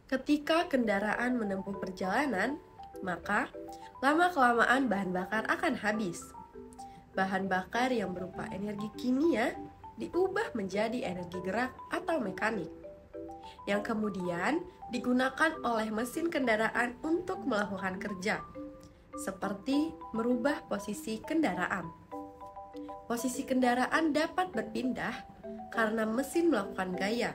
Ketika kendaraan menempuh perjalanan, maka lama-kelamaan bahan bakar akan habis. Bahan bakar yang berupa energi kimia diubah menjadi energi gerak atau mekanik, yang kemudian digunakan oleh mesin kendaraan untuk melakukan kerja, seperti merubah posisi kendaraan. Posisi kendaraan dapat berpindah karena mesin melakukan gaya.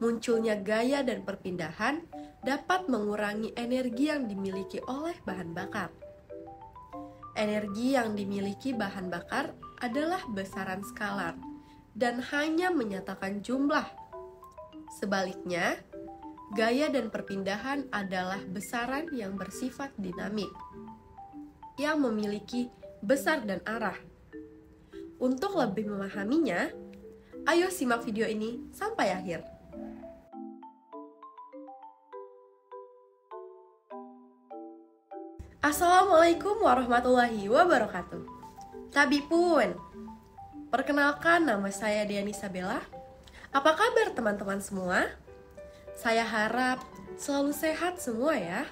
Munculnya gaya dan perpindahan dapat mengurangi energi yang dimiliki oleh bahan bakar. Energi yang dimiliki bahan bakar adalah besaran skalar dan hanya menyatakan jumlah. Sebaliknya, gaya dan perpindahan adalah besaran yang bersifat dinamik, yang memiliki besar dan arah. Untuk lebih memahaminya, ayo simak video ini sampai akhir. Assalamualaikum warahmatullahi wabarakatuh. Tabipun, perkenalkan nama saya Diani Sabella. Apa kabar teman-teman semua? Saya harap selalu sehat semua ya.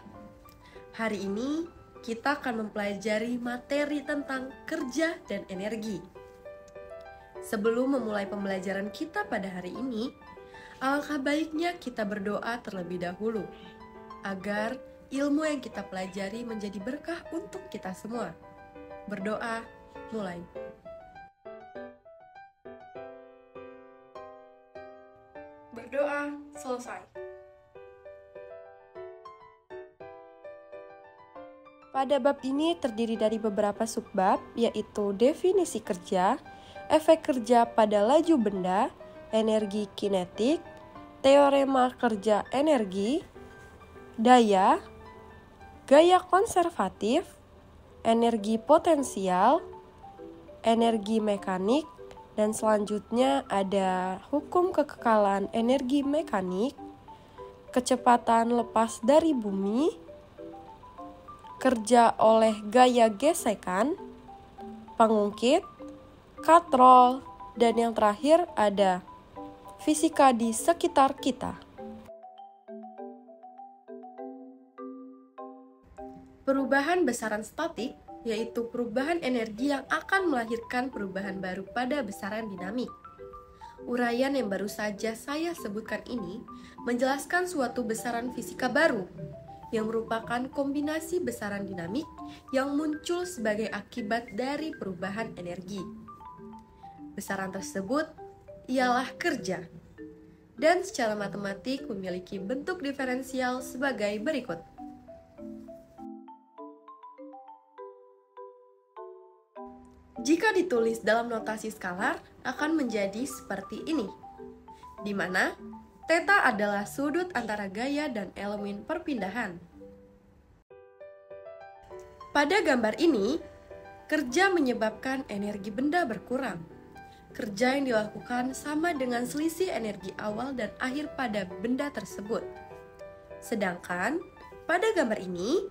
Hari ini kita akan mempelajari materi tentang kerja dan energi. Sebelum memulai pembelajaran kita pada hari ini, alangkah baiknya kita berdoa terlebih dahulu agar ilmu yang kita pelajari menjadi berkah untuk kita semua. Berdoa, mulai. Berdoa, selesai. Pada bab ini terdiri dari beberapa subbab, yaitu definisi kerja, efek kerja pada laju benda, energi kinetik, teorema kerja energi, daya, gaya konservatif, energi potensial, energi mekanik, dan selanjutnya ada hukum kekekalan energi mekanik, kecepatan lepas dari bumi, kerja oleh gaya gesekan, pengungkit, katrol, dan yang terakhir ada fisika di sekitar kita. Perubahan besaran statik, yaitu perubahan energi yang akan melahirkan perubahan baru pada besaran dinamik. Uraian yang baru saja saya sebutkan ini menjelaskan suatu besaran fisika baru, yang merupakan kombinasi besaran dinamik yang muncul sebagai akibat dari perubahan energi. Besaran tersebut ialah kerja, dan secara matematik memiliki bentuk diferensial sebagai berikut. Jika ditulis dalam notasi skalar, akan menjadi seperti ini, di mana theta adalah sudut antara gaya dan elemen perpindahan. Pada gambar ini, kerja menyebabkan energi benda berkurang. Kerja yang dilakukan sama dengan selisih energi awal dan akhir pada benda tersebut. Sedangkan, pada gambar ini,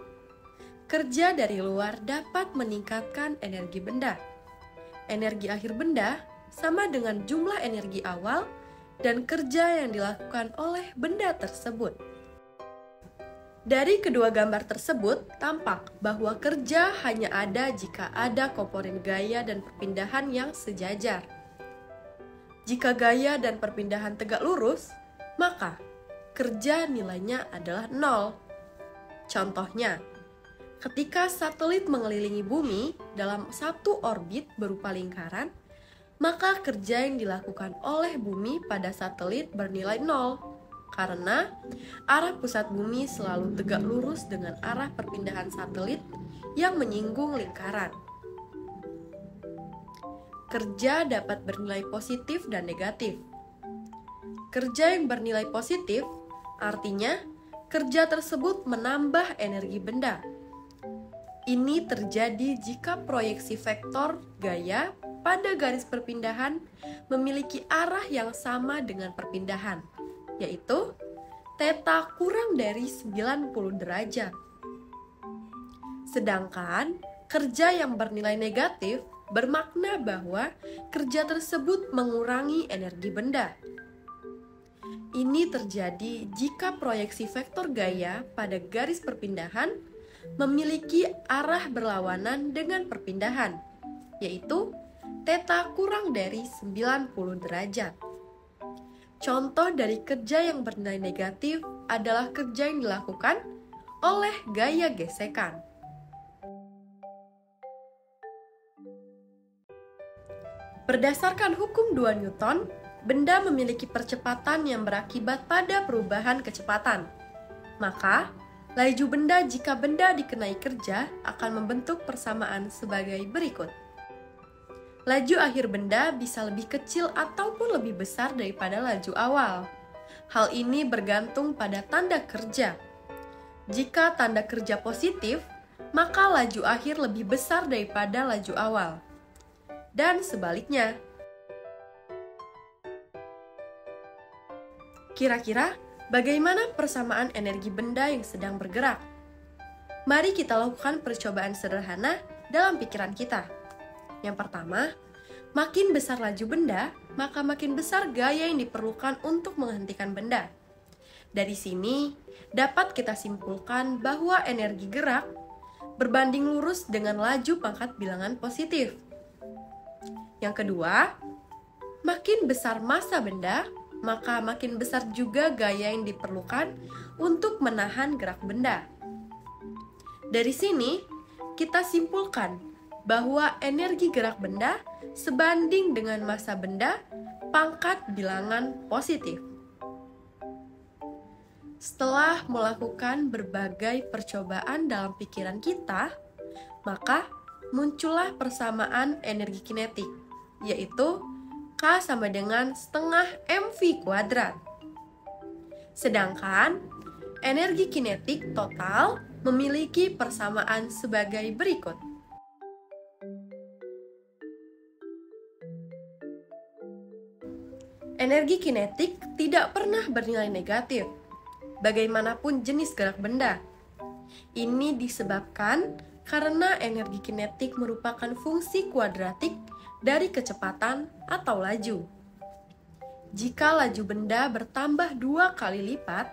kerja dari luar dapat meningkatkan energi benda. Energi akhir benda sama dengan jumlah energi awal dan kerja yang dilakukan oleh benda tersebut. Dari kedua gambar tersebut, tampak bahwa kerja hanya ada jika ada komponen gaya dan perpindahan yang sejajar. Jika gaya dan perpindahan tegak lurus, maka kerja nilainya adalah 0. Contohnya, ketika satelit mengelilingi bumi dalam satu orbit berupa lingkaran, maka kerja yang dilakukan oleh bumi pada satelit bernilai 0, karena arah pusat bumi selalu tegak lurus dengan arah perpindahan satelit yang menyinggung lingkaran. Kerja dapat bernilai positif dan negatif. Kerja yang bernilai positif artinya kerja tersebut menambah energi benda. Ini terjadi jika proyeksi vektor gaya pada garis perpindahan memiliki arah yang sama dengan perpindahan, yaitu theta kurang dari 90 derajat. Sedangkan kerja yang bernilai negatif bermakna bahwa kerja tersebut mengurangi energi benda. Ini terjadi jika proyeksi vektor gaya pada garis perpindahan memiliki arah berlawanan dengan perpindahan, yaitu theta kurang dari 90 derajat. Contoh dari kerja yang bernilai negatif adalah kerja yang dilakukan oleh gaya gesekan. Berdasarkan hukum 2 Newton, benda memiliki percepatan yang berakibat pada perubahan kecepatan. Maka, laju benda jika benda dikenai kerja akan membentuk persamaan sebagai berikut. Laju akhir benda bisa lebih kecil ataupun lebih besar daripada laju awal. Hal ini bergantung pada tanda kerja. Jika tanda kerja positif, maka laju akhir lebih besar daripada laju awal. Dan sebaliknya. Kira-kira bagaimana persamaan energi benda yang sedang bergerak? Mari kita lakukan percobaan sederhana dalam pikiran kita. Yang pertama, makin besar laju benda, maka makin besar gaya yang diperlukan untuk menghentikan benda. Dari sini, dapat kita simpulkan bahwa energi gerak berbanding lurus dengan laju pangkat bilangan positif. Yang kedua, makin besar massa benda, maka makin besar juga gaya yang diperlukan untuk menahan gerak benda. Dari sini, kita simpulkan bahwa energi gerak benda sebanding dengan massa benda pangkat bilangan positif. Setelah melakukan berbagai percobaan dalam pikiran kita, maka muncullah persamaan energi kinetik, yaitu K sama dengan setengah mv kuadrat. Sedangkan energi kinetik total memiliki persamaan sebagai berikut. Energi kinetik tidak pernah bernilai negatif, bagaimanapun jenis gerak benda. Ini disebabkan karena energi kinetik merupakan fungsi kuadratik dari kecepatan atau laju. Jika laju benda bertambah 2 kali lipat,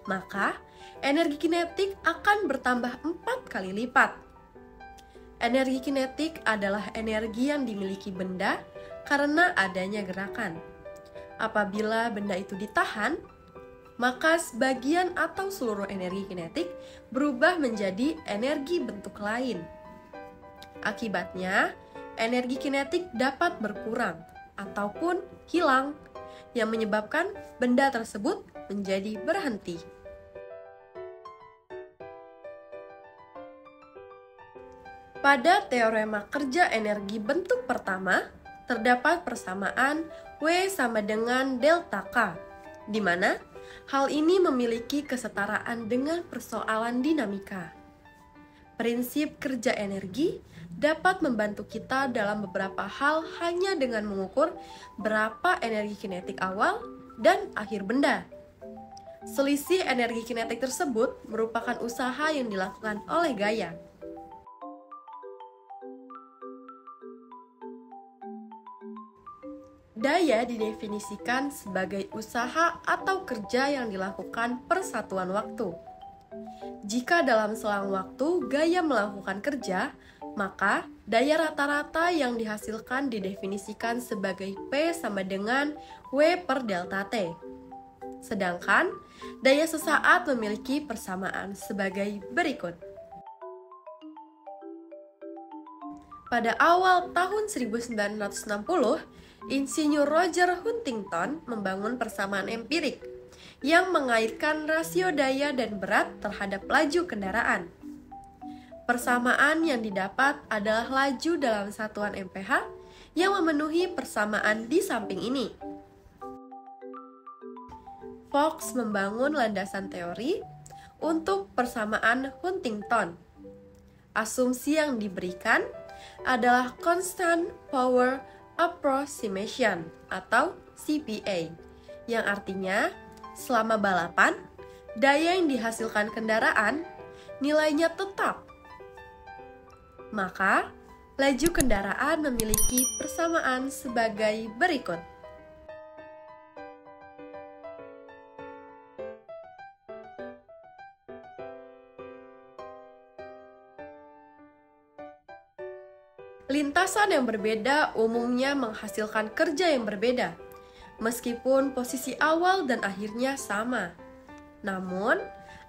maka energi kinetik akan bertambah 4 kali lipat. Energi kinetik adalah energi yang dimiliki benda karena adanya gerakan. Apabila benda itu ditahan, maka sebagian atau seluruh energi kinetik berubah menjadi energi bentuk lain. Akibatnya, energi kinetik dapat berkurang ataupun hilang, yang menyebabkan benda tersebut menjadi berhenti. Pada teorema kerja energi bentuk pertama, terdapat persamaan W sama dengan delta K, di mana hal ini memiliki kesetaraan dengan persoalan dinamika. Prinsip kerja energi dapat membantu kita dalam beberapa hal hanya dengan mengukur berapa energi kinetik awal dan akhir benda. Selisih energi kinetik tersebut merupakan usaha yang dilakukan oleh gaya. Daya didefinisikan sebagai usaha atau kerja yang dilakukan per satuan waktu. Jika dalam selang waktu gaya melakukan kerja, maka daya rata-rata yang dihasilkan didefinisikan sebagai P sama dengan W per delta T. Sedangkan daya sesaat memiliki persamaan sebagai berikut. Pada awal tahun 1960, Insinyur Roger Huntington membangun persamaan empirik yang mengaitkan rasio daya dan berat terhadap laju kendaraan. Persamaan yang didapat adalah laju dalam satuan mph yang memenuhi persamaan di samping ini. Fox membangun landasan teori untuk persamaan Huntington. Asumsi yang diberikan adalah Constant Power Approximation atau CPA, yang artinya selama balapan, daya yang dihasilkan kendaraan nilainya tetap. Maka, laju kendaraan memiliki persamaan sebagai berikut. Lintasan yang berbeda umumnya menghasilkan kerja yang berbeda, meskipun posisi awal dan akhirnya sama. Namun,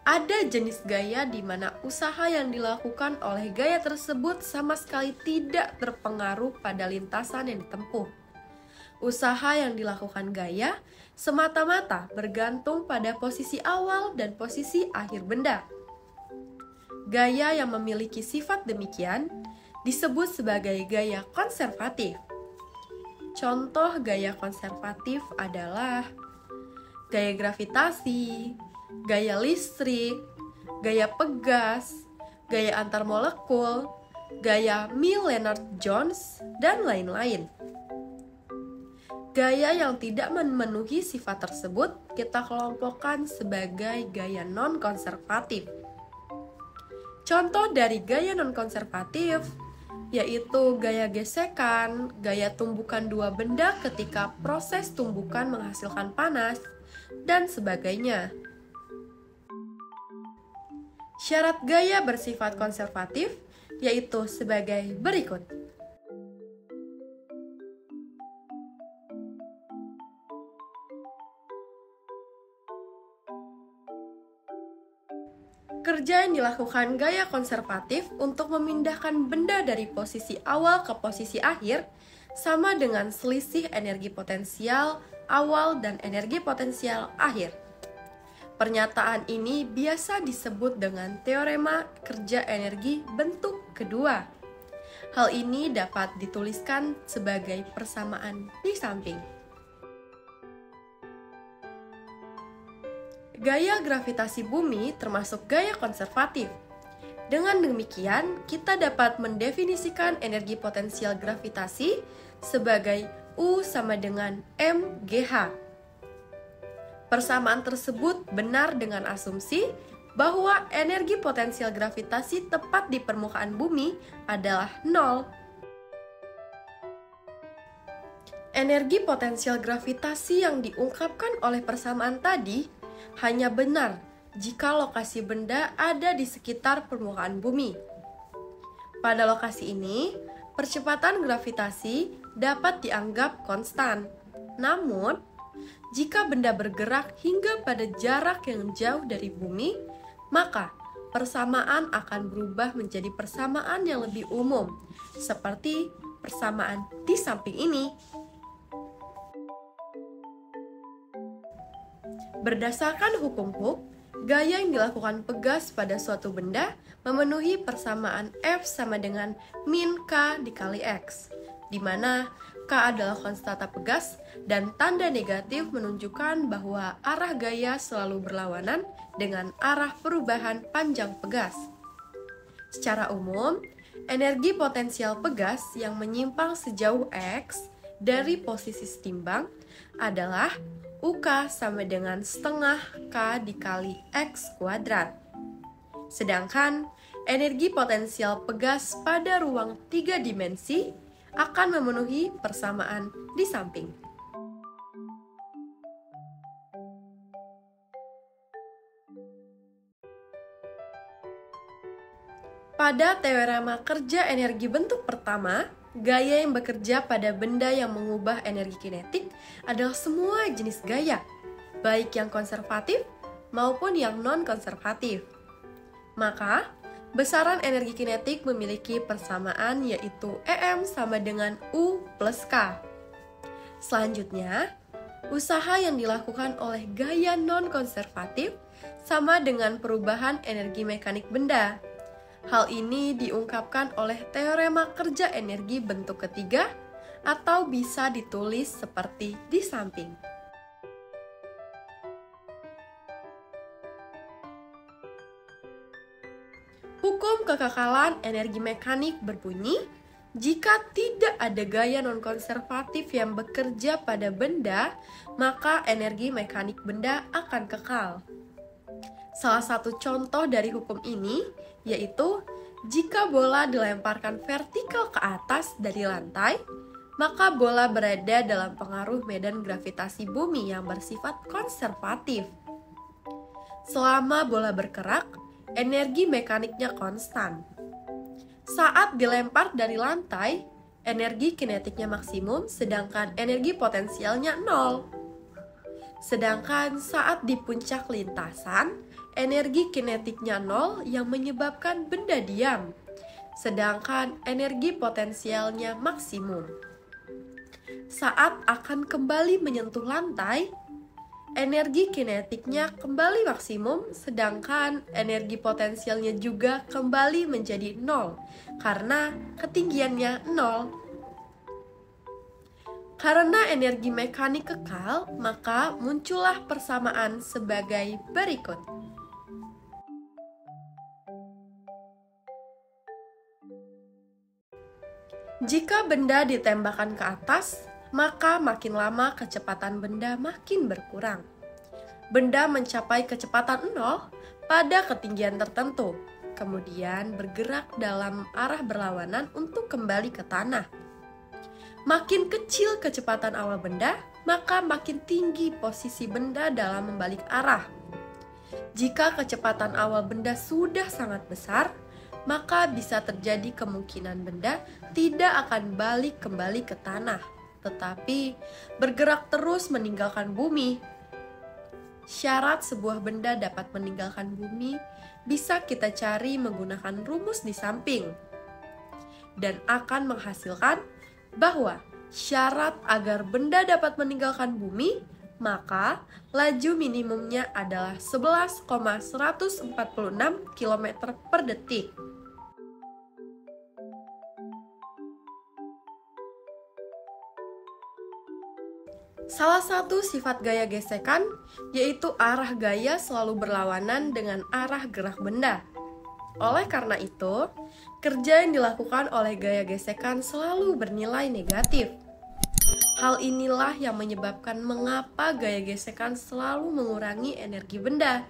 ada jenis gaya di mana usaha yang dilakukan oleh gaya tersebut sama sekali tidak terpengaruh pada lintasan yang ditempuh. Usaha yang dilakukan gaya semata-mata bergantung pada posisi awal dan posisi akhir benda. Gaya yang memiliki sifat demikian disebut sebagai gaya konservatif. Contoh gaya konservatif adalah gaya gravitasi, gaya listrik, gaya pegas, gaya antar molekul, gaya Mills-Lennard-Jones, dan lain-lain. Gaya yang tidak memenuhi sifat tersebut kita kelompokkan sebagai gaya non-konservatif. Contoh dari gaya non-konservatif yaitu gaya gesekan, gaya tumbukan dua benda ketika proses tumbukan menghasilkan panas, dan sebagainya. Syarat gaya bersifat konservatif yaitu sebagai berikut. Kerja yang dilakukan gaya konservatif untuk memindahkan benda dari posisi awal ke posisi akhir sama dengan selisih energi potensial awal dan energi potensial akhir. Pernyataan ini biasa disebut dengan teorema kerja energi bentuk kedua. Hal ini dapat dituliskan sebagai persamaan di samping. Gaya gravitasi bumi termasuk gaya konservatif. Dengan demikian, kita dapat mendefinisikan energi potensial gravitasi sebagai U sama dengan mgh. Persamaan tersebut benar dengan asumsi bahwa energi potensial gravitasi tepat di permukaan bumi adalah 0. Energi potensial gravitasi yang diungkapkan oleh persamaan tadi hanya benar jika lokasi benda ada di sekitar permukaan bumi. Pada lokasi ini, percepatan gravitasi dapat dianggap konstan. Namun, jika benda bergerak hingga pada jarak yang jauh dari bumi, maka persamaan akan berubah menjadi persamaan yang lebih umum, seperti persamaan di samping ini. Berdasarkan hukum Hooke, gaya yang dilakukan pegas pada suatu benda memenuhi persamaan F sama dengan min K dikali X, di mana K adalah konstanta pegas dan tanda negatif menunjukkan bahwa arah gaya selalu berlawanan dengan arah perubahan panjang pegas. Secara umum, energi potensial pegas yang menyimpang sejauh X dari posisi setimbang adalah UK sama dengan setengah K dikali X kuadrat. Sedangkan energi potensial pegas pada ruang 3 dimensi akan memenuhi persamaan di samping. Pada teorema kerja energi bentuk pertama, gaya yang bekerja pada benda yang mengubah energi kinetik adalah semua jenis gaya, baik yang konservatif maupun yang non-konservatif. Maka, besaran energi kinetik memiliki persamaan yaitu EM sama dengan U plus K. Selanjutnya, usaha yang dilakukan oleh gaya non-konservatif sama dengan perubahan energi mekanik benda. Hal ini diungkapkan oleh teorema kerja energi bentuk ketiga atau bisa ditulis seperti di samping. Hukum kekekalan energi mekanik berbunyi, jika tidak ada gaya non-konservatif yang bekerja pada benda, maka energi mekanik benda akan kekal. Salah satu contoh dari hukum ini yaitu jika bola dilemparkan vertikal ke atas dari lantai, maka bola berada dalam pengaruh medan gravitasi bumi yang bersifat konservatif. Selama bola bergerak, energi mekaniknya konstan. Saat dilempar dari lantai, energi kinetiknya maksimum, sedangkan energi potensialnya 0. Sedangkan saat di puncak lintasan, energi kinetiknya 0 yang menyebabkan benda diam, sedangkan energi potensialnya maksimum. Saat akan kembali menyentuh lantai, energi kinetiknya kembali maksimum, sedangkan energi potensialnya juga kembali menjadi 0 karena ketinggiannya 0. Karena energi mekanik kekal, maka muncullah persamaan sebagai berikut. Jika benda ditembakkan ke atas, maka makin lama kecepatan benda makin berkurang. Benda mencapai kecepatan 0 pada ketinggian tertentu, kemudian bergerak dalam arah berlawanan untuk kembali ke tanah. Makin kecil kecepatan awal benda, maka makin tinggi posisi benda dalam membalik arah. Jika kecepatan awal benda sudah sangat besar, maka bisa terjadi kemungkinan benda tidak akan balik kembali ke tanah, tetapi bergerak terus meninggalkan bumi. Syarat sebuah benda dapat meninggalkan bumi bisa kita cari menggunakan rumus di samping, dan akan menghasilkan bahwa syarat agar benda dapat meninggalkan bumi, maka laju minimumnya adalah 11,146 km per detik. Salah satu sifat gaya gesekan yaitu arah gaya selalu berlawanan dengan arah gerak benda. Oleh karena itu, kerja yang dilakukan oleh gaya gesekan selalu bernilai negatif. Hal inilah yang menyebabkan mengapa gaya gesekan selalu mengurangi energi benda.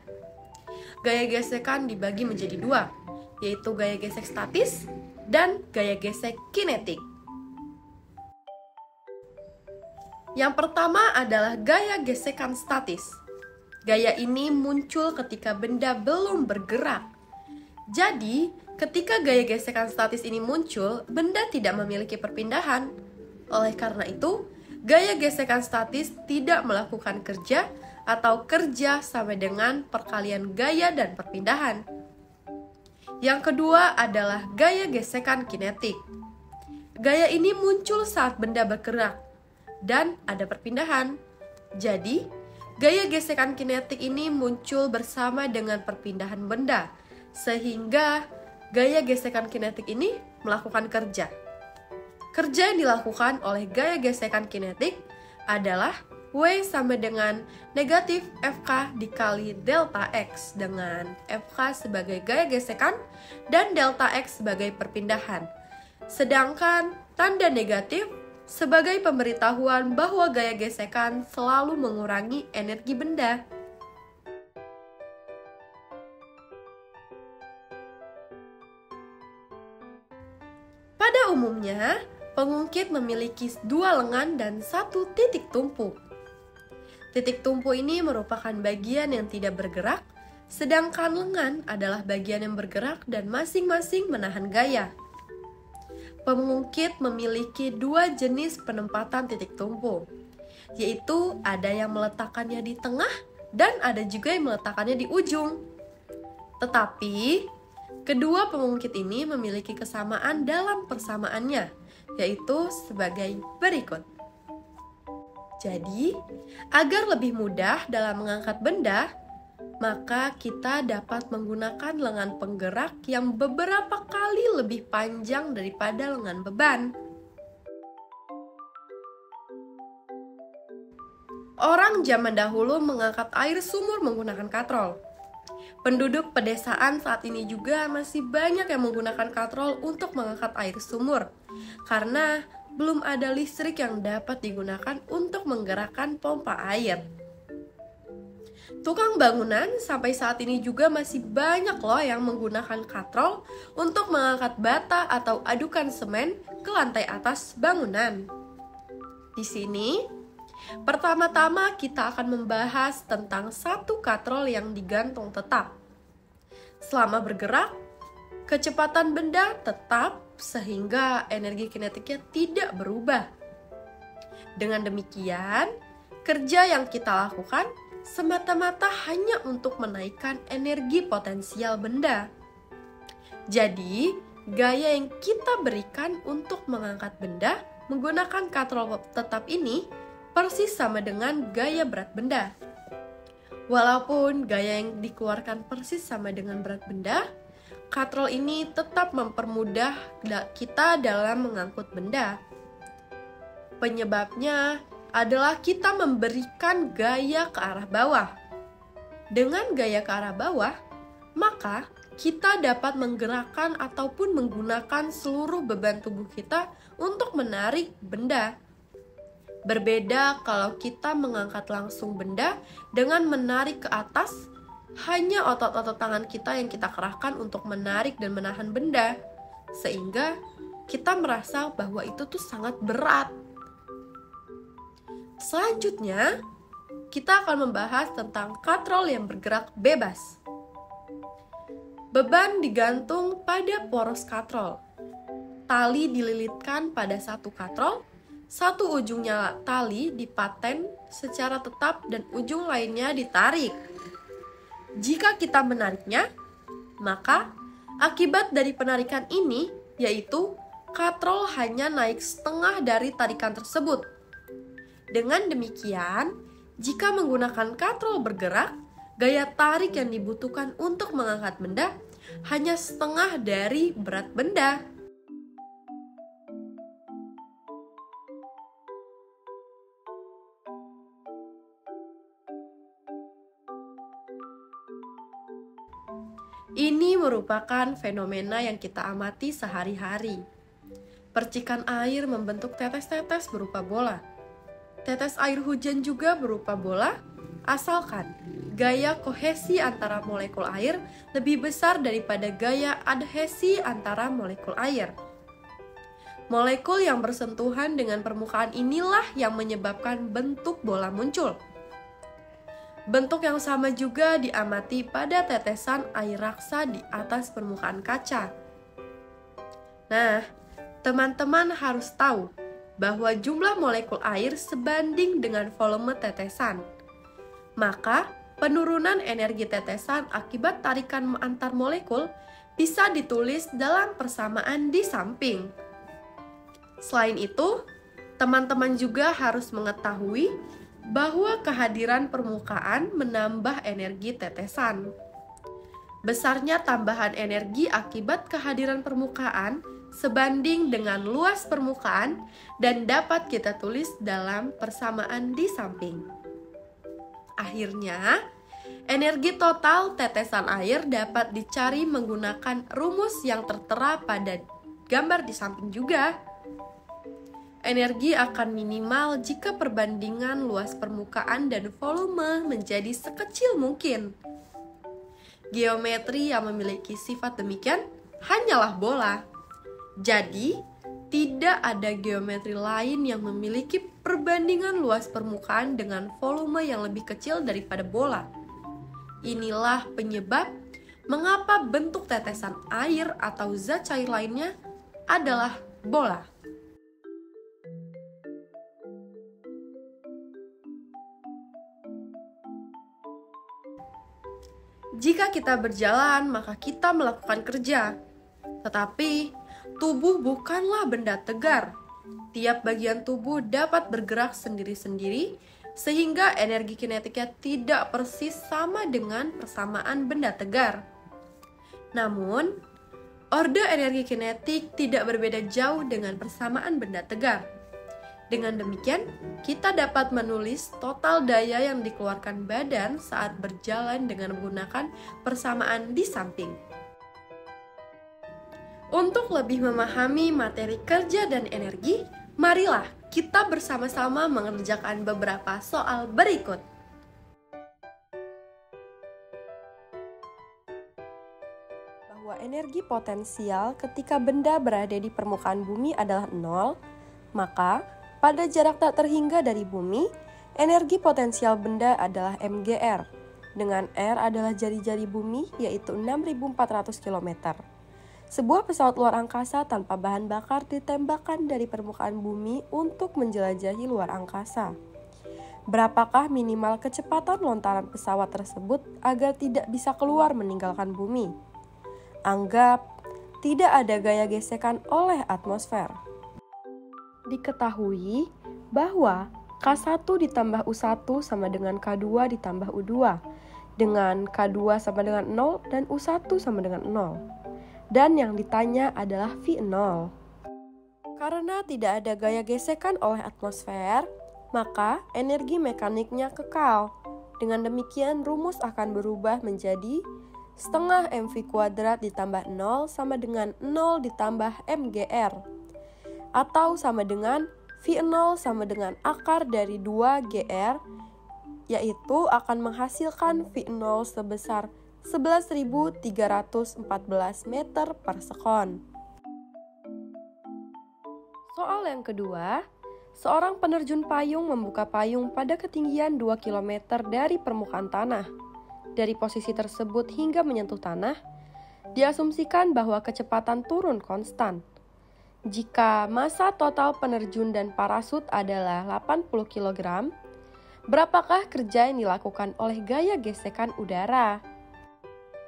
Gaya gesekan dibagi menjadi dua, yaitu gaya gesek statis dan gaya gesek kinetik. Yang pertama adalah gaya gesekan statis. Gaya ini muncul ketika benda belum bergerak. Jadi, ketika gaya gesekan statis ini muncul, benda tidak memiliki perpindahan. Oleh karena itu, gaya gesekan statis tidak melakukan kerja atau kerja sama dengan perkalian gaya dan perpindahan. Yang kedua adalah gaya gesekan kinetik. Gaya ini muncul saat benda bergerak dan ada perpindahan. Jadi, gaya gesekan kinetik ini muncul bersama dengan perpindahan benda, sehingga gaya gesekan kinetik ini melakukan kerja. Kerja yang dilakukan oleh gaya gesekan kinetik adalah W sama dengan negatif Fk dikali delta X, dengan Fk sebagai gaya gesekan dan delta X sebagai perpindahan. Sedangkan tanda negatif sebagai pemberitahuan bahwa gaya gesekan selalu mengurangi energi benda. Pada umumnya, pengungkit memiliki dua lengan dan satu titik tumpu. Titik tumpu ini merupakan bagian yang tidak bergerak, sedangkan lengan adalah bagian yang bergerak dan masing-masing menahan gaya. Pengungkit memiliki dua jenis penempatan titik tumpu, yaitu ada yang meletakkannya di tengah dan ada juga yang meletakkannya di ujung. Tetapi, kedua pengungkit ini memiliki kesamaan dalam persamaannya, yaitu sebagai berikut. Jadi, agar lebih mudah dalam mengangkat benda, maka kita dapat menggunakan lengan penggerak yang beberapa kali lebih panjang daripada lengan beban. Orang zaman dahulu mengangkat air sumur menggunakan katrol. Penduduk pedesaan saat ini juga masih banyak yang menggunakan katrol untuk mengangkat air sumur, karena belum ada listrik yang dapat digunakan untuk menggerakkan pompa air. Tukang bangunan sampai saat ini juga masih banyak loh yang menggunakan katrol untuk mengangkat bata atau adukan semen ke lantai atas bangunan. Di sini, pertama-tama kita akan membahas tentang satu katrol yang digantung tetap. Selama bergerak, Kecepatan benda tetap sehingga energi kinetiknya tidak berubah. Dengan demikian, kerja yang kita lakukan semata-mata hanya untuk menaikkan energi potensial benda. Jadi, gaya yang kita berikan untuk mengangkat benda menggunakan katrol tetap ini persis sama dengan gaya berat benda. Walaupun gaya yang dikeluarkan persis sama dengan berat benda, katrol ini tetap mempermudah kita dalam mengangkut benda. Penyebabnya adalah kita memberikan gaya ke arah bawah. Dengan gaya ke arah bawah, maka kita dapat menggerakkan ataupun menggunakan seluruh beban tubuh kita untuk menarik benda. Berbeda kalau kita mengangkat langsung benda dengan menarik ke atas, hanya otot-otot tangan kita yang kita kerahkan untuk menarik dan menahan benda, sehingga kita merasa bahwa itu tuh sangat berat. Selanjutnya, kita akan membahas tentang katrol yang bergerak bebas. Beban digantung pada poros katrol. Tali dililitkan pada satu katrol, satu ujungnya tali dipaten secara tetap dan ujung lainnya ditarik. Jika kita menariknya, maka akibat dari penarikan ini yaitu katrol hanya naik setengah dari tarikan tersebut. Dengan demikian, jika menggunakan katrol bergerak, gaya tarik yang dibutuhkan untuk mengangkat benda hanya setengah dari berat benda. Ini merupakan fenomena yang kita amati sehari-hari. Percikan air membentuk tetes-tetes berupa bola. Tetes air hujan juga berupa bola, asalkan gaya kohesi antara molekul air lebih besar daripada gaya adhesi antara molekul air. Molekul yang bersentuhan dengan permukaan inilah yang menyebabkan bentuk bola muncul. Bentuk yang sama juga diamati pada tetesan air raksa di atas permukaan kaca. Nah, teman-teman harus tahu bahwa jumlah molekul air sebanding dengan volume tetesan. Maka, penurunan energi tetesan akibat tarikan antar molekul bisa ditulis dalam persamaan di samping. Selain itu, teman-teman juga harus mengetahui bahwa kehadiran permukaan menambah energi tetesan. Besarnya tambahan energi akibat kehadiran permukaan sebanding dengan luas permukaan dan dapat kita tulis dalam persamaan di samping. Akhirnya, energi total tetesan air dapat dicari menggunakan rumus yang tertera pada gambar di samping juga. Energi akan minimal jika perbandingan luas permukaan dan volume menjadi sekecil mungkin. Geometri yang memiliki sifat demikian hanyalah bola. Jadi, tidak ada geometri lain yang memiliki perbandingan luas permukaan dengan volume yang lebih kecil daripada bola. Inilah penyebab mengapa bentuk tetesan air atau zat cair lainnya adalah bola. Jika kita berjalan, maka kita melakukan kerja. Tetapi, tubuh bukanlah benda tegar. Tiap bagian tubuh dapat bergerak sendiri-sendiri, sehingga energi kinetiknya tidak persis sama dengan persamaan benda tegar. Namun, orde energi kinetik tidak berbeda jauh dengan persamaan benda tegar. Dengan demikian, kita dapat menulis total daya yang dikeluarkan badan saat berjalan dengan menggunakan persamaan di samping. Untuk lebih memahami materi kerja dan energi, marilah kita bersama-sama mengerjakan beberapa soal berikut. Bahwa energi potensial ketika benda berada di permukaan bumi adalah 0, maka pada jarak tak terhingga dari bumi, energi potensial benda adalah mgr, dengan R adalah jari-jari bumi yaitu 6.400 km. Sebuah pesawat luar angkasa tanpa bahan bakar ditembakkan dari permukaan bumi untuk menjelajahi luar angkasa. Berapakah minimal kecepatan lontaran pesawat tersebut agar tidak bisa keluar meninggalkan bumi? Anggap tidak ada gaya gesekan oleh atmosfer. Diketahui bahwa K1 ditambah U1 sama dengan K2 ditambah U2, dengan K2 sama dengan 0 dan U1 sama dengan 0. Dan yang ditanya adalah V0. Karena tidak ada gaya gesekan oleh atmosfer, maka energi mekaniknya kekal. Dengan demikian, rumus akan berubah menjadi setengah mv kuadrat ditambah 0 sama dengan 0 ditambah mgr. Atau sama dengan V0 sama dengan akar dari 2gr, yaitu akan menghasilkan V0 sebesar 11.314 meter per sekon. Soal yang kedua, seorang penerjun payung membuka payung pada ketinggian 2 km dari permukaan tanah. Dari posisi tersebut hingga menyentuh tanah, diasumsikan bahwa kecepatan turun konstan. Jika massa total penerjun dan parasut adalah 80 kg, berapakah kerja yang dilakukan oleh gaya gesekan udara?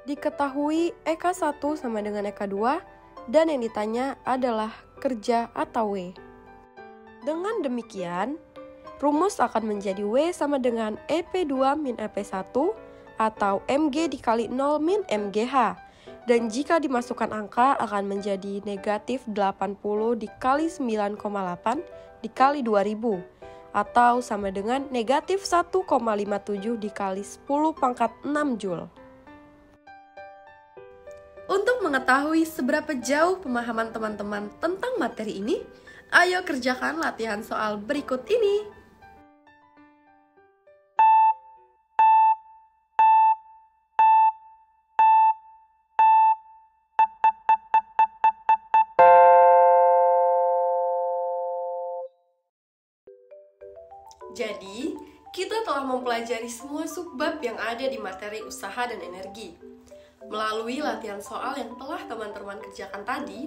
Diketahui EK1 sama dengan EK2, dan yang ditanya adalah kerja atau W. Dengan demikian, rumus akan menjadi W sama dengan EP2 min EP1 atau MG dikali 0 min MGH. Dan jika dimasukkan angka akan menjadi negatif 80 dikali 9,8 dikali 2000 atau sama dengan negatif 1,57 dikali 10 pangkat 6 Joule. Untuk mengetahui seberapa jauh pemahaman teman-teman tentang materi ini, ayo kerjakan latihan soal berikut ini. Jadi, kita telah mempelajari semua subbab yang ada di materi usaha dan energi. Melalui latihan soal yang telah teman-teman kerjakan tadi,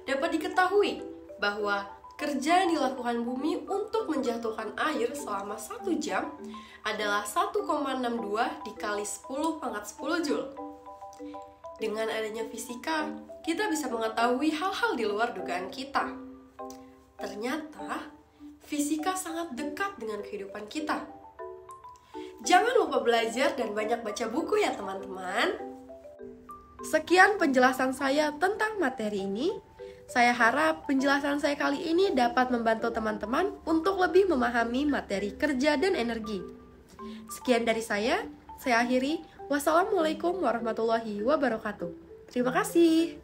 dapat diketahui bahwa kerja yang dilakukan bumi untuk menjatuhkan air selama 1 jam adalah 1,62 dikali 10 pangkat 10 Joule. Dengan adanya fisika, kita bisa mengetahui hal-hal di luar dugaan kita. Ternyata, fisika sangat dekat dengan kehidupan kita. Jangan lupa belajar dan banyak baca buku ya teman-teman. Sekian penjelasan saya tentang materi ini. Saya harap penjelasan saya kali ini dapat membantu teman-teman untuk lebih memahami materi kerja dan energi. Sekian dari saya akhiri. Wassalamualaikum warahmatullahi wabarakatuh. Terima kasih.